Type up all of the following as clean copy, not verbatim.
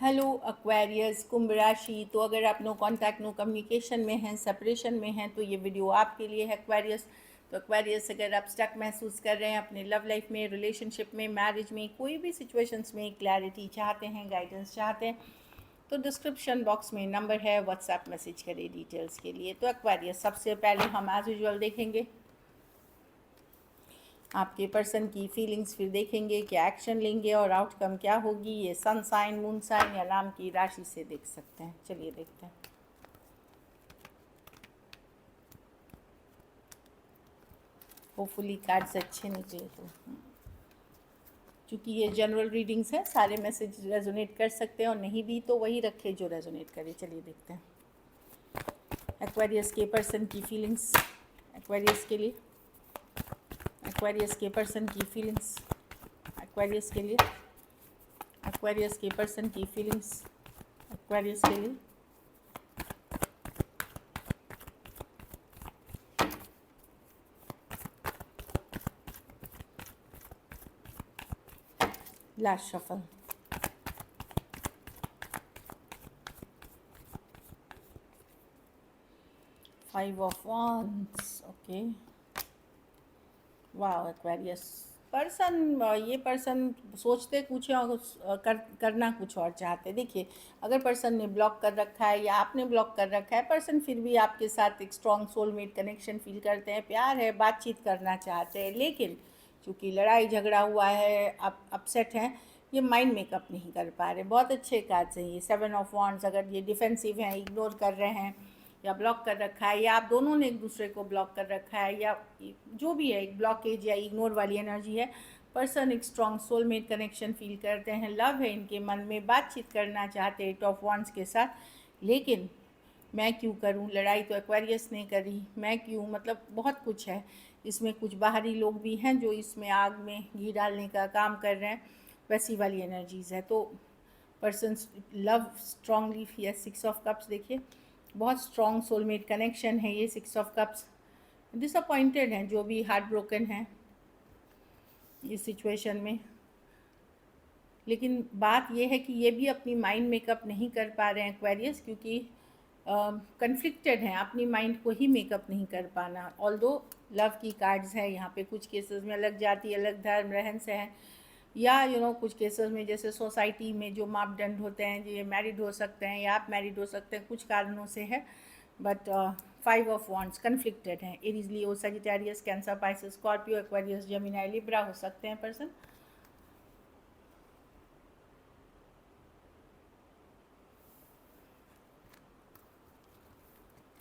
Hello Aquarius कुंभ राशि। तो अगर आप नो कांटेक्ट नो कम्युनिकेशन में हैं, सेपरेशन में हैं, तो ये वीडियो आपके लिए है एक्वेरियस। तो एक्वेरियस, अगर आप स्टक महसूस कर रहे हैं अपने लव लाइफ में, रिलेशनशिप में, मैरिज में, कोई भी सिचुएशंस में क्लैरिटी चाहते हैं, गाइडेंस चाहते हैं, तो डिस्क्रिप्शन बॉक्स में नंबर है, व्हाट्सएप मैसेज करें डिटेल्स के लिए। तो एक्वेरियस, सबसे पहले हम एज यूजुअल देखेंगे आपके पर्सन की फीलिंग्स, फिर देखेंगे क्या एक्शन लेंगे और आउटकम क्या होगी। ये सन साइन, मून साइन या नाम की राशि से देख सकते हैं। चलिए देखते हैं। होपफुली कार्ड्स अच्छे निकले। तो क्योंकि ये जनरल रीडिंग्स हैं, सारे मैसेज रेजोनेट कर सकते हैं, और नहीं भी तो वही रखे जो रेजोनेट करे। चलिए देखते हैं एक्वेरियस के पर्सन की फीलिंग्स, एक्वेरियस के लिए, एक्वेरियस के पर्सन की फीलिंग्स, एक्वेरियस के लिए, एक्वेरियस के पर्सन की फीलिंग्स, एक्वेरियस के लिए। Last shuffle. Five of wands, okay. वाह एक्वेरियस पर्सन, ये पर्सन सोचते कुछ है और करना कुछ और चाहते। देखिए, अगर पर्सन ने ब्लॉक कर रखा है या आपने ब्लॉक कर रखा है, पर्सन फिर भी आपके साथ एक स्ट्रॉन्ग सोलमेट कनेक्शन फील करते हैं, प्यार है, बातचीत करना चाहते हैं। लेकिन चूँकि लड़ाई झगड़ा हुआ है, आप अपसेट हैं, ये माइंड मेकअप नहीं कर पा रहे। बहुत अच्छे कार्ड्स हैं ये 7 ऑफ wands। अगर ये डिफेंसिव हैं, इग्नोर कर रहे हैं या ब्लॉक कर रखा है, या आप दोनों ने एक दूसरे को ब्लॉक कर रखा है, या जो भी है, एक ब्लॉकेज या इग्नोर वाली एनर्जी है, पर्सन एक स्ट्रॉन्ग सोलमेट कनेक्शन फील करते हैं, लव है इनके मन में, बातचीत करना चाहते हैं 8 ऑफ wands के साथ। लेकिन मैं क्यों करूं, लड़ाई तो एक्वेरियस ने करी, मैं क्यों, मतलब बहुत कुछ है इसमें। कुछ बाहरी लोग भी हैं जो इसमें आग में घी डालने का काम कर रहे हैं, वैसी वाली एनर्जीज़ है। तो person love strongly, yes 6 of cups. देखिए, बहुत स्ट्रॉन्ग सोलमेट कनेक्शन है ये 6 ऑफ कप्स। डिसअपॉइंटेड हैं, जो भी हार्ट ब्रोकन हैं इस सिचुएशन में। लेकिन बात यह है कि ये भी अपनी माइंड मेकअप नहीं कर पा रहे हैं एक्वेरियस, क्योंकि कन्फ्लिक्टेड हैं, अपनी माइंड को ही मेकअप नहीं कर पाना। ऑल्दो लव की कार्ड्स है यहाँ पे, कुछ केसेस में अलग जाति, अलग धर्म, रहन सहन, या कुछ केसेस में जैसे सोसाइटी में जो मापदंड होते हैं, ये मैरिड हो सकते हैं या आप मैरिड हो सकते हैं, कुछ कारणों से है। बट 5 ऑफ wands कन्फ्लिक्टेड हैं। Aries, Leo, Sagittarius, Cancer, Pisces, Scorpio, Aquarius, Gemini, Libra हो सकते हैं पर्सन।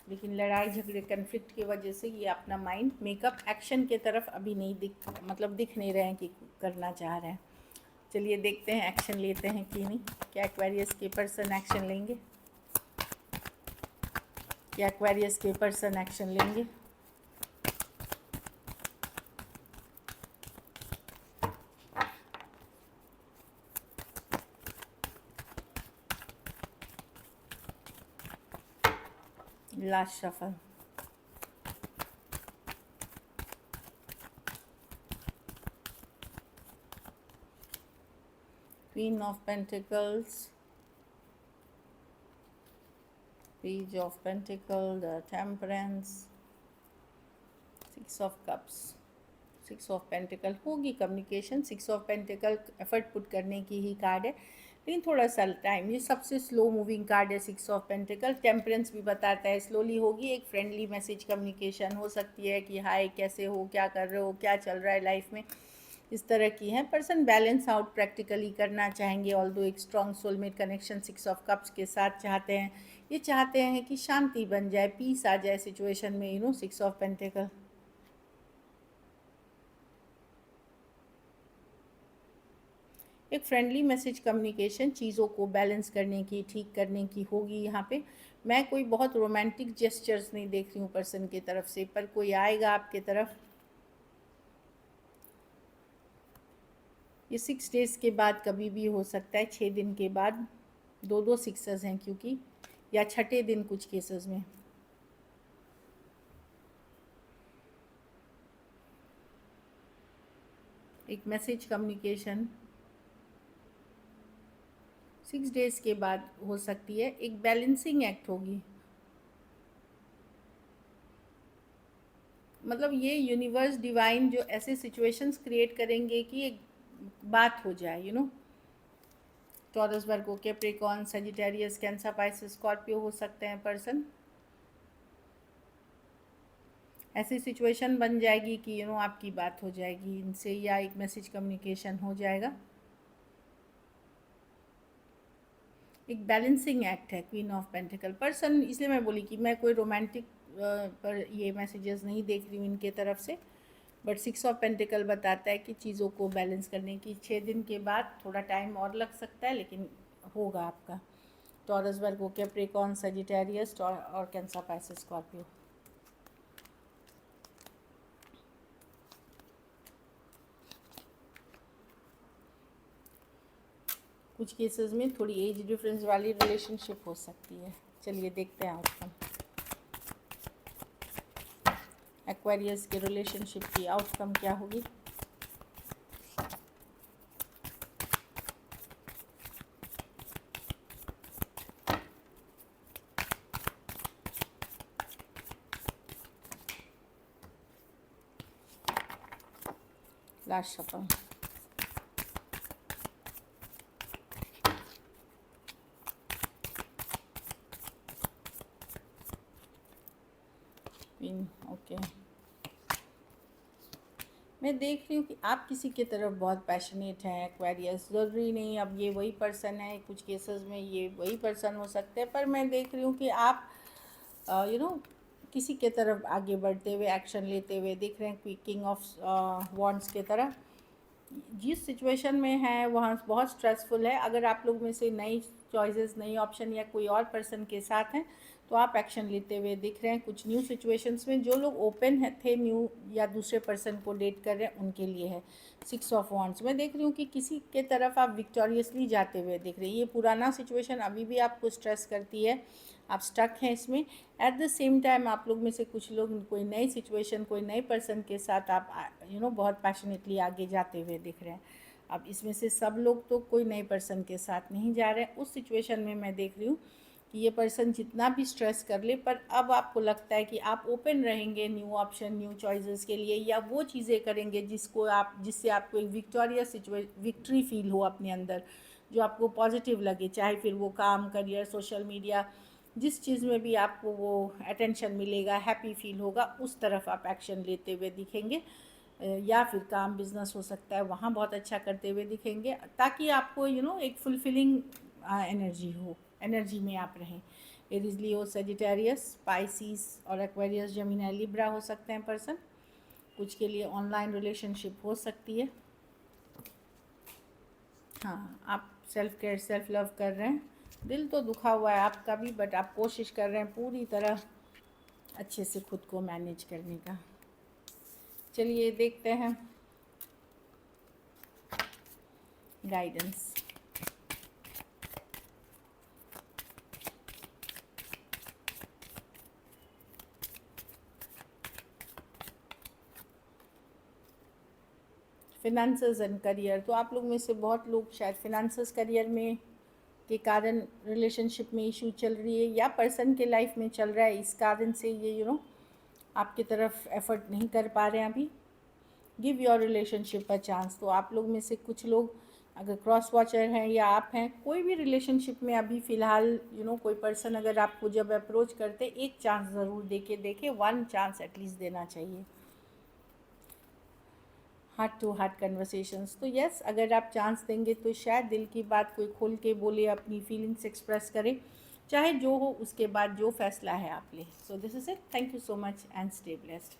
लेकिन लड़ाई झगड़े, कन्फ्लिक्ट की वजह से ये अपना माइंड मेकअप एक्शन के तरफ अभी नहीं दिख नहीं रहे हैं कि करना चाह रहे हैं। चलिए देखते हैं एक्शन लेते हैं कि नहीं। क्या एक्वेरियस के पर्सन एक्शन लेंगे? क्या एक्वेरियस के पर्सन एक्शन लेंगे? Last shuffle. Queen of pentacles, page of pentacle, the temperance, 6 of cups, 6 of pentacle. होगी communication, 6 of pentacle effort put करने की ही कार्ड है, लेकिन थोड़ा सा टाइम। ये सबसे स्लो मूविंग कार्ड है 6 ऑफ पेंटिकल। टेम्परेंस भी बताता है स्लोली होगी। एक फ्रेंडली मैसेज कम्युनिकेशन हो सकती है कि हाय, कैसे हो, क्या कर रहे हो, क्या चल रहा है लाइफ में, इस तरह की है। पर्सन बैलेंस आउट प्रैक्टिकली करना चाहेंगे, ऑल्दो एक strong soulmate connection 6 of cups के साथ चाहते हैं। ये चाहते हैं कि शांति बन जाए, पीस आ जाए सिचुएशन में, 6 ऑफ पेंटिकल। एक फ्रेंडली मैसेज कम्युनिकेशन चीज़ों को बैलेंस करने की, ठीक करने की होगी यहाँ पे। मैं कोई बहुत रोमांटिक जेस्चर्स नहीं देख रही हूँ पर्सन की तरफ से, पर कोई आएगा आपके तरफ। ये 6 डेज़ के बाद कभी भी हो सकता है, 6 दिन के बाद। दो सिक्सेस हैं क्योंकि, या छठे दिन कुछ केसेस में। एक मैसेज कम्युनिकेशन 6 डेज़ के बाद हो सकती है। एक बैलेंसिंग एक्ट होगी, मतलब ये यूनिवर्स डिवाइन जो ऐसे सिचुएशंस क्रिएट करेंगे कि एक बात हो जाए, you know. Taurus, Virgo, Capricorn, Sagittarius, Cancer, Pisces, Scorpio हो सकते हैं पर्सन। ऐसी सिचुएशन बन जाएगी कि यू नो आपकी बात हो जाएगी इनसे, या एक मैसेज कम्युनिकेशन हो जाएगा। एक बैलेंसिंग एक्ट है क्वीन ऑफ पेंटिकल पर्सन। इसलिए मैं बोली कि मैं कोई रोमांटिक पर ये मैसेजेस नहीं देख रही हूँ इनके तरफ से, बट 6 ऑफ पेंटिकल बताता है कि चीज़ों को बैलेंस करने की 6 दिन के बाद थोड़ा टाइम और लग सकता है, लेकिन होगा आपका। टॉरस, वर्गो, कैप्रिकॉर्न, सजिटेरियस और कैंसर, पाइसेस, स्कॉर्पियो। कुछ केसेस में थोड़ी एज डिफरेंस वाली रिलेशनशिप हो सकती है। चलिए देखते हैं आउटकम। एक्वेरियस के रिलेशनशिप की आउटकम क्या होगी। Last shuffle. ओके, मैं देख रही हूँ कि आप किसी की तरफ बहुत पैशनेट हैं एक्वेरियस। ज़रूरी नहीं अब ये वही पर्सन है, कुछ केसेस में ये वही पर्सन हो सकते हैं, पर मैं देख रही हूँ कि आप यू नो किसी के तरफ आगे बढ़ते हुए, एक्शन लेते हुए दिख रहे हैं, किंग ऑफ वॉन्ड्स के तरह। जिस सिचुएशन में है वहाँ बहुत स्ट्रेसफुल है। अगर आप लोग में से नई चॉइसेस, नई ऑप्शन या कोई और पर्सन के साथ हैं तो आप एक्शन लेते हुए दिख रहे हैं। कुछ न्यू सिचुएशंस में जो लोग ओपन थे न्यू या दूसरे पर्सन को डेट कर रहे हैं उनके लिए है 6 ऑफ वॉन्ड्स। मैं देख रही हूँ कि किसी के तरफ आप विक्टोरियसली जाते हुए दिख रही है। ये पुराना सिचुएशन अभी भी आपको स्ट्रेस करती है, आप स्टक हैं इसमें। एट द सेम टाइम आप लोग में से कुछ लोग कोई नई सिचुएशन, कोई नए पर्सन के साथ आप बहुत पैशनेटली आगे जाते हुए दिख रहे हैं। अब इसमें से सब लोग तो कोई नए पर्सन के साथ नहीं जा रहे हैं। उस सिचुएशन में मैं देख रही हूँ कि ये पर्सन जितना भी स्ट्रेस कर ले, पर अब आपको लगता है कि आप ओपन रहेंगे न्यू ऑप्शन, न्यू चॉइसेस के लिए, या वो चीज़ें करेंगे जिससे आपको एक विक्ट्री फील हो अपने अंदर, जो आपको पॉजिटिव लगे। चाहे फिर वो काम, करियर, सोशल मीडिया, जिस चीज़ में भी आपको वो अटेंशन मिलेगा, हैप्पी फील होगा, उस तरफ आप एक्शन लेते हुए दिखेंगे। या फिर काम, बिजनेस हो सकता है, वहाँ बहुत अच्छा करते हुए दिखेंगे, ताकि आपको एक फुलफिलिंग एनर्जी में आप रहें। एरीज, लियो, सेजिटेरियस, स्पाइसीज और एक्वेरियस, जेमिनी, लिब्रा हो सकते हैं पर्सन। कुछ के लिए ऑनलाइन रिलेशनशिप हो सकती है। हाँ, आप सेल्फ केयर, सेल्फ लव कर रहे हैं। दिल तो दुखा हुआ है आपका भी, बट आप कोशिश कर रहे हैं पूरी तरह अच्छे से खुद को मैनेज करने का। चलिए देखते हैं गाइडेंस। फिनेंसेस एंड करियर, तो आप लोग में से बहुत लोग शायद फिनेंसेस, करियर में के कारण रिलेशनशिप में इशू चल रही है, या पर्सन के लाइफ में चल रहा है, इस कारण से ये आपकी तरफ एफर्ट नहीं कर पा रहे हैं अभी। Give your relationship a chance. तो आप लोग में से कुछ लोग अगर क्रॉस वॉचर हैं या आप हैं, कोई भी रिलेशनशिप में अभी फ़िलहाल कोई पर्सन अगर आपको जब अप्रोच करते, एक चांस ज़रूर देखे, 1 चांस एटलीस्ट देना चाहिए। हार्ट टू हार्ट कन्वर्सेशंस, तो यस, अगर आप चांस देंगे तो शायद दिल की बात कोई खोल के बोले, अपनी फीलिंग्स एक्सप्रेस करे, चाहे जो हो, उसके बाद जो फैसला है आप ले। So this is it. Thank you so much and stay blessed.